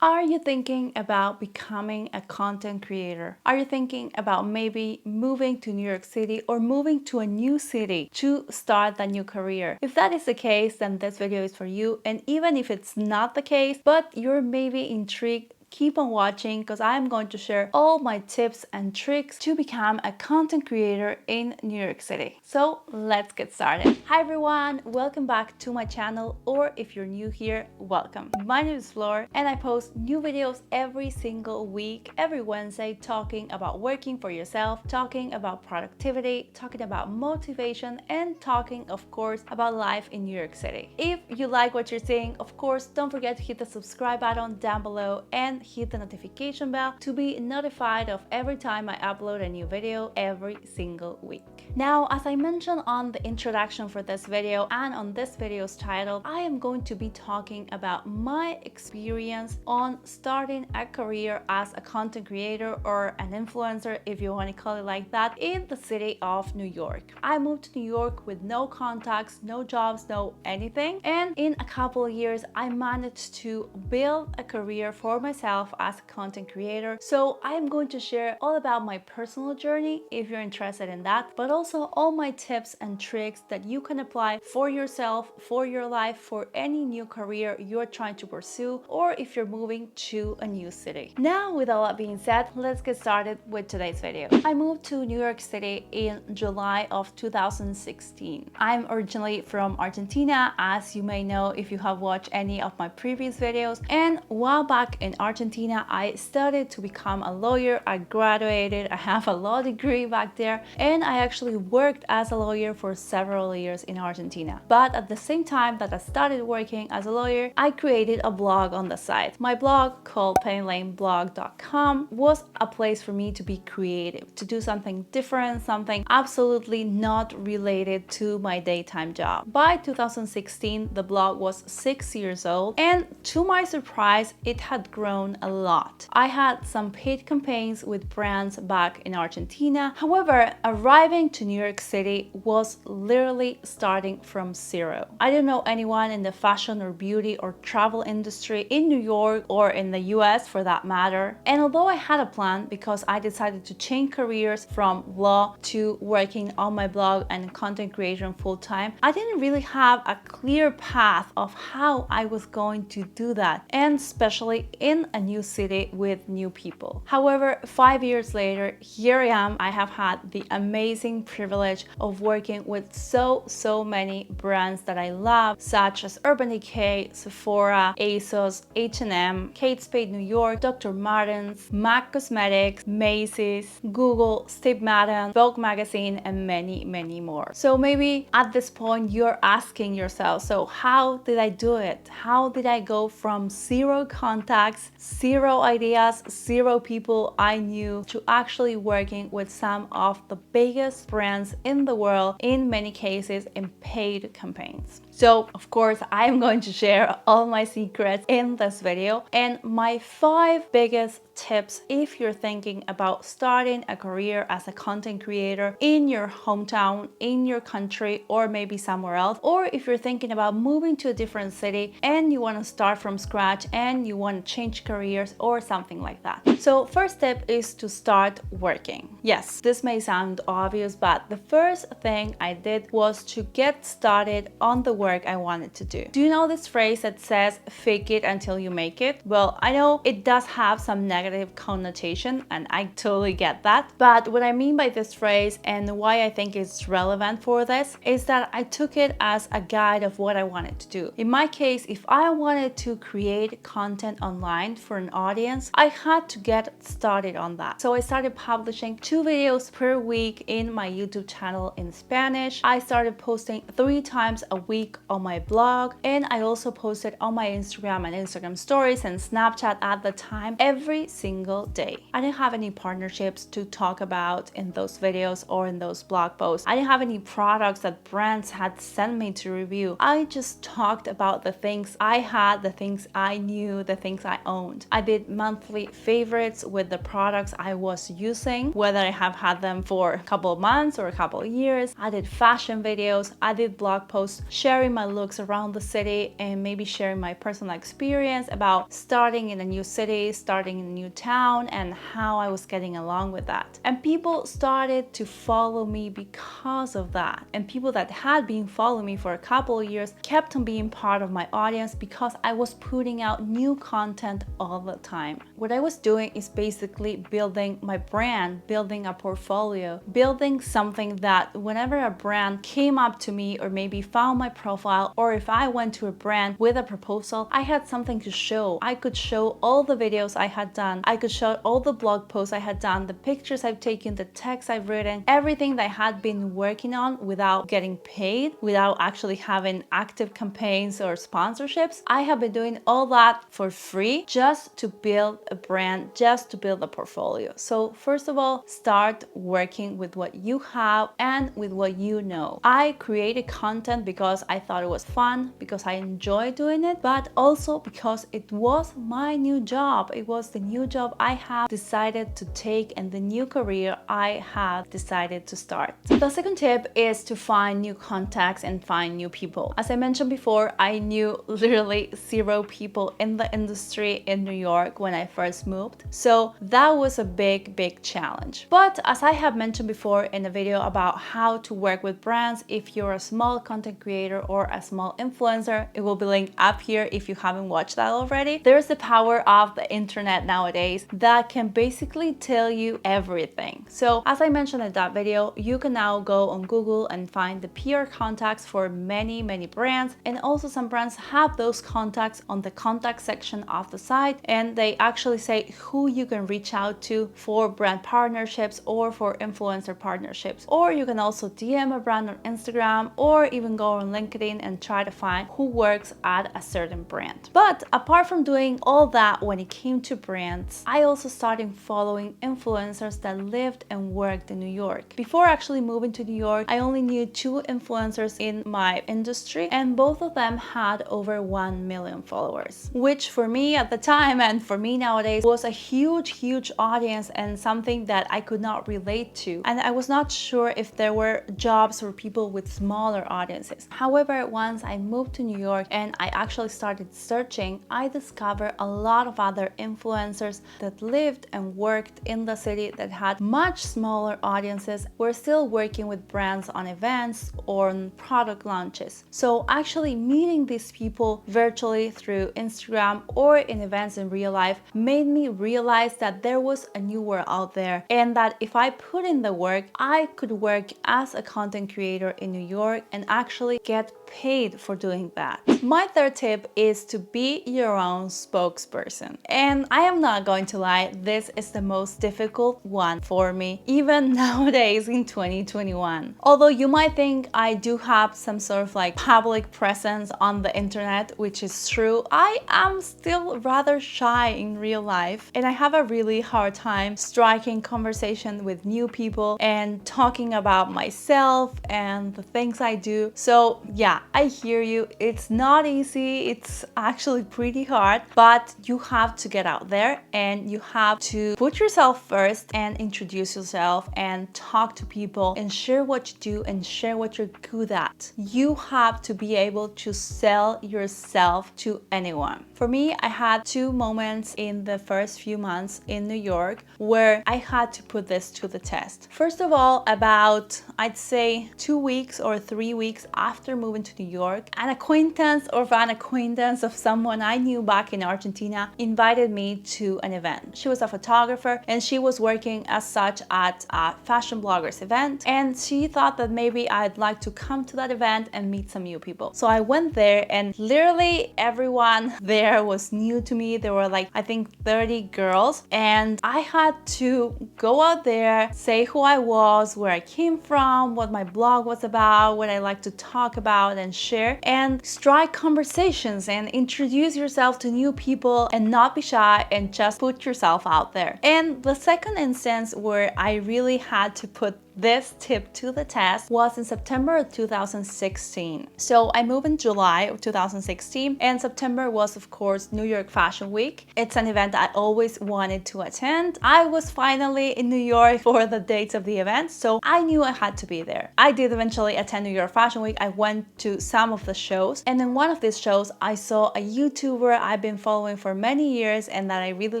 Are you thinking about becoming a content creator? Are you thinking about maybe moving to New York City or moving to a new city to start a new career? If that is the case, then this video is for you. And even if it's not the case, but you're maybe intrigued, keep on watching because I'm going to share all my tips and tricks to become a content creator in New York City. So let's get started. Hi everyone, welcome back to my channel, or if you're new here, welcome. My name is Flor and I post new videos every single week, every Wednesday, talking about working for yourself, talking about productivity, talking about motivation, and talking, of course, about life in New York City. If you like what you're seeing, of course, don't forget to hit the subscribe button down below and hit the notification bell to be notified of every time I upload a new video every single week. Now, as I mentioned on the introduction for this video and on this video's title, I am going to be talking about my experience on starting a career as a content creator or an influencer, if you want to call it like that, in the city of New York. I moved to New York with no contacts, no jobs, no anything, and in a couple of years I managed to build a career for myself as a content creator. So I am going to share all about my personal journey if you're interested in that, but also all my tips and tricks that you can apply for yourself, for your life, for any new career you're trying to pursue, or if you're moving to a new city. Now, with all that being said, let's get started with today's video. I moved to New York City in July of 2016. I'm originally from Argentina, as you may know if you have watched any of my previous videos, and while back in Argentina, I studied to become a lawyer. I graduated, I have a law degree back there, and I actually worked as a lawyer for several years in Argentina. But at the same time that I started working as a lawyer, I created a blog on the side. My blog, called pennylaneblog.com, was a place for me to be creative, to do something different, something absolutely not related to my daytime job. By 2016, the blog was 6 years old, and to my surprise, it had grown a lot. I had some paid campaigns with brands back in Argentina. However, arriving to New York City was literally starting from zero. I didn't know anyone in the fashion or beauty or travel industry in New York or in the US for that matter. And although I had a plan, because I decided to change careers from law to working on my blog and content creation full-time, I didn't really have a clear path of how I was going to do that, and especially in a new city with new people. However, 5 years later, here I am. I have had the amazing privilege of working with so many brands that I love, such as Urban Decay, Sephora, ASOS, H&M, Kate Spade New York, Dr. Martens, MAC Cosmetics, Macy's, Google, Steve Madden, Vogue magazine, and many more. So maybe at this point you're asking yourself, so how did I do it? How did I go from zero contacts, zero ideas, zero people I knew, to actually working with some of the biggest brands in the world, in many cases in paid campaigns? So of course, I'm going to share all my secrets in this video and my 5 biggest tips if you're thinking about starting a career as a content creator in your hometown, in your country, or maybe somewhere else, or if you're thinking about moving to a different city and you want to start from scratch and you want to change careers or something like that. So first tip is to start working. Yes, this may sound obvious, but the first thing I did was to get started on the work I wanted to do. Do you know this phrase that says fake it until you make it? Well, I know it does have some negative connotation and I totally get that, but what I mean by this phrase and why I think it's relevant for this is that I took it as a guide of what I wanted to do. In my case, if I wanted to create content online for an audience, I had to get started on that. So I started publishing 2 videos per week in my YouTube channel in Spanish. I started posting 3 times a week on my blog, and I also posted on my Instagram and Instagram stories and Snapchat at the time every single day. I didn't have any partnerships to talk about in those videos or in those blog posts. I didn't have any products that brands had sent me to review. I just talked about the things I had, the things I knew, the things I owned. I did monthly favorites with the products I was using, whether whether I have had them for a couple of months or a couple of years. I did fashion videos, I did blog posts sharing my looks around the city and maybe sharing my personal experience about starting in a new city, starting in a new town, and how I was getting along with that. And people started to follow me because of that. And people that had been following me for a couple of years kept on being part of my audience because I was putting out new content all the time. What I was doing is basically building my brand, building a portfolio, building something that whenever a brand came up to me or maybe found my profile, or if I went to a brand with a proposal, I had something to show. I could show all the videos I had done. I could show all the blog posts I had done, the pictures I've taken, the text I've written, everything that I had been working on without getting paid, without actually having active campaigns or sponsorships. I have been doing all that for free just to build a brand, just to build a portfolio. So first of all, start working with what you have and with what you know. I created content because I thought it was fun, because I enjoy doing it, but also because it was my new job. It was the new job I have decided to take and the new career I have decided to start. The second tip is to find new contacts and find new people. As I mentioned before, I knew literally 0 people in the industry in New York when I first moved. So that was a big challenge. But as I have mentioned before in a video about how to work with brands, if you're a small content creator or a small influencer, it will be linked up here if you haven't watched that already. There's the power of the internet nowadays that can basically tell you everything. So as I mentioned in that video, you can now go on Google and find the PR contacts for many brands, and also some brands have those contacts on the contact section of the site, and they actually say who you can reach out to for brand partnerships or for influencer partnerships. Or you can also DM a brand on Instagram or even go on LinkedIn and try to find who works at a certain brand. But apart from doing all that when it came to brands, I also started following influencers that lived and worked in New York. Before actually moving to New York, I only knew 2 influencers in my industry, and both of them had over 1 million followers, which for me at the time and for me nowadays was a huge audience and something that I could not relate to. And I was not sure if there were jobs for people with smaller audiences. However, once I moved to New York and I actually started searching, I discovered a lot of other influencers that lived and worked in the city that had much smaller audiences, were still working with brands on events or on product launches. So actually meeting these people virtually through Instagram or in events in real life made me realize that there was a new world out there, and that if I put in the work, I could work as a content creator in New York and actually get paid for doing that. My third tip is to be your own spokesperson. And I am not going to lie, this is the most difficult one for me, even nowadays in 2021. Although you might think I do have some sort of like public presence on the internet, which is true, I am still rather shy in real life, and I have a really hard time striking conversation with new people and talking about myself and the things I do. So yeah, I hear you. It's not easy. It's actually pretty hard, but you have to get out there and you have to put yourself first and introduce yourself and talk to people and share what you do and share what you're good at. You have to be able to sell yourself to anyone. For me, I had 2 moments in the first few months in New York where I had to put this to the test. First of all, about I'd say 2 weeks or 3 weeks after moving to New York, an acquaintance of someone I knew back in Argentina invited me to an event. She was a photographer and she was working as such at a fashion bloggers event, and she thought that maybe I'd like to come to that event and meet some new people. So I went there and literally everyone there was new to me. There were like, I think 30 girls, and I had to go out there, say who I was, where I came from, what my blog was about, what I like to talk about and share, and strike conversations and introduce yourself to new people and not be shy and just put yourself out there. And the second instance where I really had to put this tip to the test was in September of 2016. So I moved in July of 2016, and September was, of course, New York Fashion Week. It's an event I always wanted to attend. I was finally in New York for the dates of the event, so I knew I had to be there. I did eventually attend New York Fashion Week. I went to some of the shows, and in one of these shows, I saw a YouTuber I've been following for many years and that I really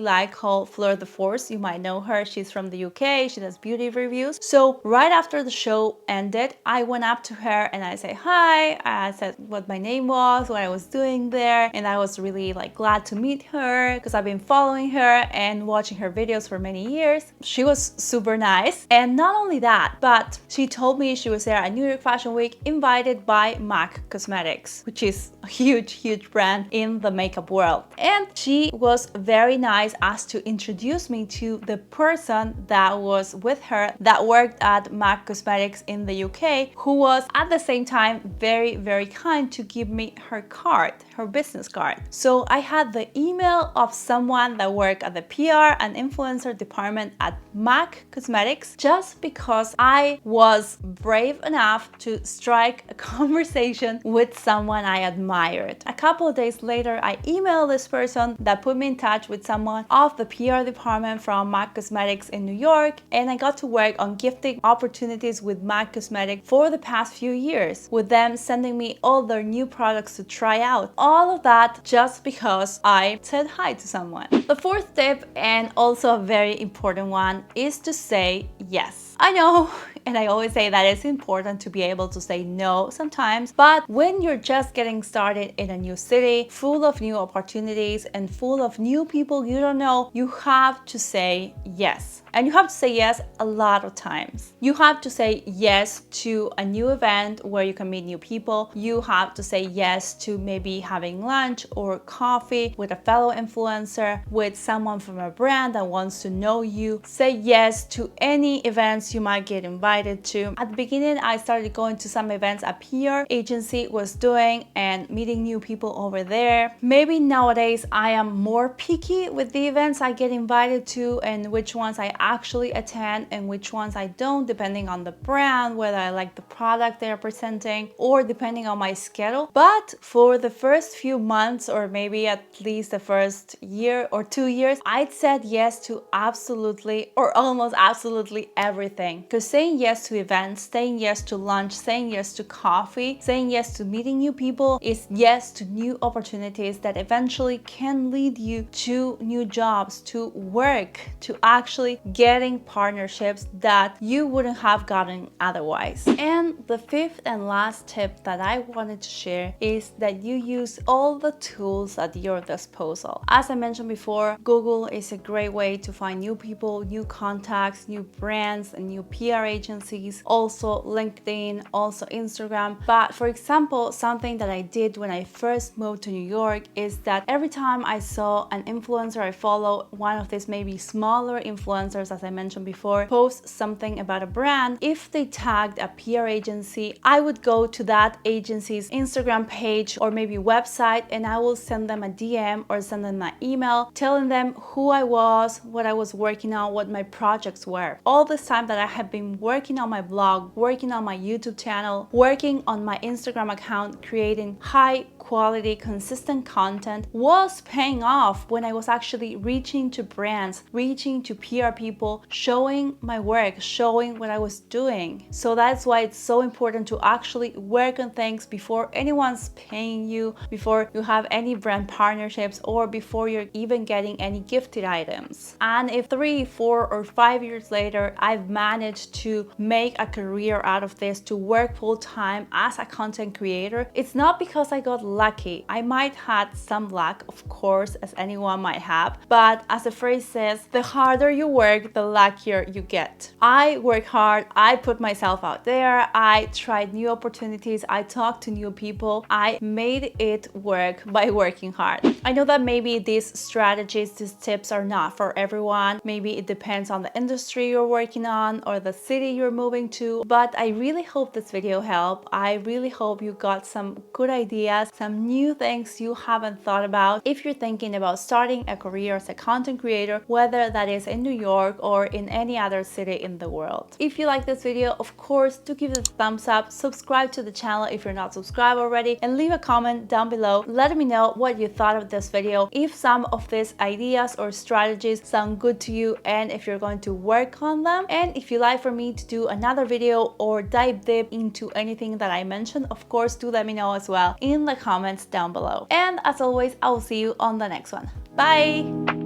like, called Fleur de Force. You might know her. She's from the UK. She does beauty reviews. So right after the show ended, I went up to her and I said hi. I said what my name was, what I was doing there, and I was really glad to meet her because I've been following her and watching her videos for many years. She was super nice, and not only that, but she told me she was there at New York Fashion Week invited by MAC Cosmetics, which is a huge brand in the makeup world. And she was very nice as to introduce me to the person that was with her that worked at MAC Cosmetics in the UK, who was at the same time very kind to give me her card, her business card. So I had the email of someone that worked at the PR and influencer department at MAC Cosmetics, just because I was brave enough to strike a conversation with someone I admired. A couple of days later, I emailed this person that put me in touch with someone of the PR department from MAC Cosmetics in New York, and I got to work on gifting opportunities with MAC Cosmetics for the past few years, with them sending me all their new products to try out. All of that just because I said hi to someone. The fourth tip, and also a very important one, is to say yes. I know, and I always say that it's important to be able to say no sometimes, but when you're just getting started in a new city, full of new opportunities and full of new people you don't know, you have to say yes. And you have to say yes a lot of times. You have to say yes to a new event where you can meet new people. You have to say yes to maybe having lunch or coffee with a fellow influencer, with someone from a brand that wants to know you. Say yes to any events you might get invited to. At the beginning, I started going to some events a PR agency was doing and meeting new people over there. Maybe nowadays I am more picky with the events I get invited to and which ones I actually attend and which ones I don't, depending on the brand, whether I like the product they're presenting, or depending on my schedule. But for the first few months, or maybe at least the first year or 2 years, I'd said yes to absolutely or almost absolutely everything. Because saying yes to events, saying yes to lunch, saying yes to coffee, saying yes to meeting new people is yes to new opportunities that eventually can lead you to new jobs, to work, to actually getting partnerships that you wouldn't have gotten otherwise. And the fifth and last tip that I wanted to share is that you use all the tools at your disposal. As I mentioned before, Google is a great way to find new people, new contacts, new brands, and new PR agencies, also LinkedIn, also Instagram. But for example, something that I did when I first moved to New York is that every time I saw an influencer I follow, one of these maybe smaller influencers, as I mentioned before, post something about a brand, if they tagged a PR agency, I would go to that agency's Instagram page or maybe website, and I will send them a DM or send them an email telling them who I was, what I was working on, what my projects were. All this time that I have been working on my blog, working on my YouTube channel, working on my Instagram account, creating high quality, consistent content was paying off when I was actually reaching to brands, reaching to PR people, showing my work, showing what I was doing. So that's why it's so important to actually work on things before anyone's paying you, before you have any brand partnerships, or before you're even getting any gifted items. And if 3, 4, or 5 years later, I've managed to make a career out of this, to work full time as a content creator, it's not because I got lucky. I might had some luck, of course, as anyone might have, but as the phrase says, the harder you work, the luckier you get. I work hard, I put myself out there, I tried new opportunities, I talked to new people, I made it work by working hard. I know that maybe these strategies, these tips are not for everyone. Maybe it depends on the industry you're working on or the city you're moving to, but I really hope this video helped. I really hope you got some good ideas, some some new things you haven't thought about if you're thinking about starting a career as a content creator, whether that is in New York or in any other city in the world. If you like this video, of course, do give it a thumbs up, subscribe to the channel if you're not subscribed already, and leave a comment down below letting me know what you thought of this video, if some of these ideas or strategies sound good to you and if you're going to work on them. And if you'd like for me to do another video or dive deep into anything that I mentioned, of course, do let me know as well in the comments down below. And as always, I will see you on the next one. Bye!